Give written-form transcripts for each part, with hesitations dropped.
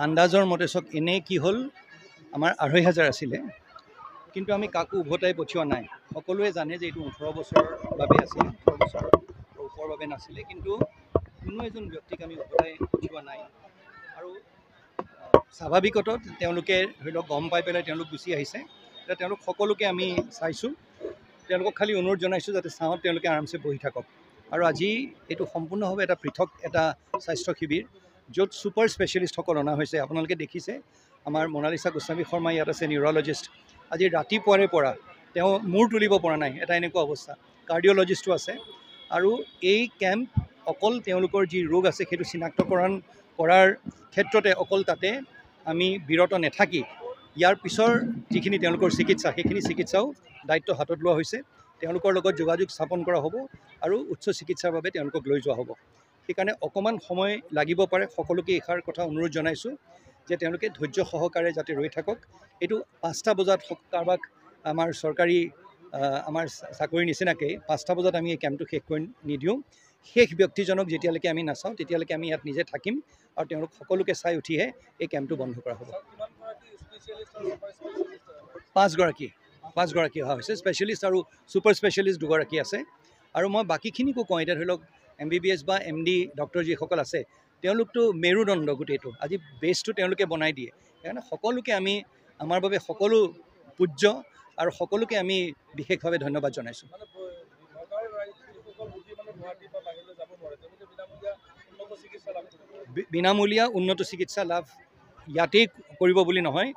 আন্দাজৰ মতে চক এনে কি হ'ল আমাৰ ২৫০০ আছিলে কিন্তু আমি কাকো উভতাই পঠিওৱা নাই সকলোৱে জানে যে এইটো ১৮ বছৰৰ বাবে আছিল ১৮ বছৰ ওপৰৰ বাবে নাছিলে কিন্তু কোনো এজন ব্যক্তিক আমি উভতাই পঠিওৱা নাই আৰু স্বাভাৱিকতত তেওঁলোকে ধৰি লওক গম পাই পেলাই তেওঁলোক গুচি আহিছে এতিয়া তেওঁলোক সকলোকে আমি চাইছোঁ তেওঁলোকক খালি অনুৰোধ জনাইছোঁ যাতে ছাঁত তেওঁলোকে আৰামছে বহি থাকক আৰু আজি এইটো সম্পূৰ্ণভাৱে এটা পৃথক এটা স্বাস্থ্য শিবিৰ য'ত ছুপাৰ স্পেচিয়েলিষ্টসকল অনা হৈছে আপোনালোকে দেখিছে আমাৰ মনালিছা গোস্বামী শৰ্মা ইয়াত আছে নিউৰলজিষ্ট আজি ৰাতিপুৱাৰে পৰা তেওঁ মূৰ তুলিব পৰা নাই এটা এনেকুৱা অৱস্থা কাৰ্ডিঅ'লজিষ্টো আছে আৰু এই কেম্প অকল তেওঁলোকৰ যি ৰোগ আছে সেইটো চিনাক্তকৰণ কৰাৰ ক্ষেত্ৰতে অকল তাতে আমি বিৰত নাথাকি ইয়াৰ পিছৰ যিখিনি তেওঁলোকৰ চিকিৎসা সেইখিনি চিকিৎসাও দায়িত্ব হাতত লোৱা হৈছে তেওঁলোকৰ লগত যোগাযোগ স্থাপন কৰা হ'ব আৰু উচ্চ চিকিৎসাৰ বাবে তেওঁলোকক লৈ যোৱা হ'ব সেইকাৰণে অকণমান সময় লাগিব পাৰে সকলোকে এষাৰ কথা অনুৰোধ জনাইছোঁ যে তেওঁলোকে ধৈৰ্য সহকাৰে যাতে ৰৈ থাকক এইটো ৫টা বজাত কাৰোবাক আমাৰ চৰকাৰী আমাৰ চাকৰি নিচিনাকৈ ৫টা বজাত আমি এই কেম্পটো শেষ কৰি নিদিওঁ শেষ ব্যক্তিজনক যেতিয়ালৈকে আমি নাচাওঁ তেতিয়ালৈকে আমি ইয়াত নিজে থাকিম আৰু তেওঁলোক সকলোকে চাই উঠিহে এই কেম্পটো বন্ধ কৰা হ'ব ৫গৰাকী অহা হৈছে স্পেচিয়েলিষ্ট আৰু ছুপাৰ স্পেচিয়েলিষ্ট ২গৰাকী আছে আৰু মই বাকীখিনিকো কওঁ এতিয়া ধৰি লওক MBBS বা MD ডক্টৰ যিসকল আছে তেওঁলোকতো মেৰুদণ্ড গোটেইটো আজি বেছটো তেওঁলোকে বনাই দিয়ে সেইকাৰণে সকলোকে আমি আমাৰ বাবে সকলো পূজ্য আৰু সকলোকে আমি বিশেষভাৱে ধন্যবাদ জনাইছোঁ বিনামূলীয়া উন্নত চিকিৎসা লাভ ইয়াতেই কৰিব বুলি নহয়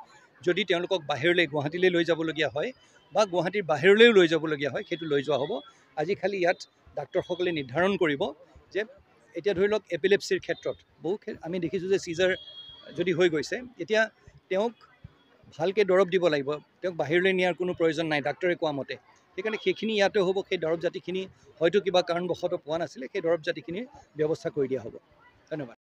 যদি তেওঁলোকক বাহিৰলৈ গুৱাহাটীলৈ লৈ যাবলগীয়া হয় বা গুৱাহাটীৰ বাহিৰলৈও লৈ যাবলগীয়া হয় সেইটো লৈ যোৱা হ'ব আজি খালি ইয়াত ডাক্তৰসকলে নিৰ্ধাৰণ কৰিব যে এতিয়া ধৰি লওক এপিলেপছিৰ ক্ষেত্ৰত বহু আমি দেখিছোঁ যে চিজাৰ যদি হৈ গৈছে এতিয়া তেওঁক ভালকৈ দৰৱ দিব লাগিব তেওঁক বাহিৰলৈ নিয়াৰ কোনো প্ৰয়োজন নাই ডাক্তৰে কোৱা মতে সেইকাৰণে সেইখিনি ইয়াতে হ'ব সেই দৰৱ জাতিখিনি হয়তো কিবা কাৰণবশতঃ পোৱা নাছিলে সেই দৰৱ জাতিখিনিৰ ব্যৱস্থা কৰি দিয়া হ'ব ধন্যবাদ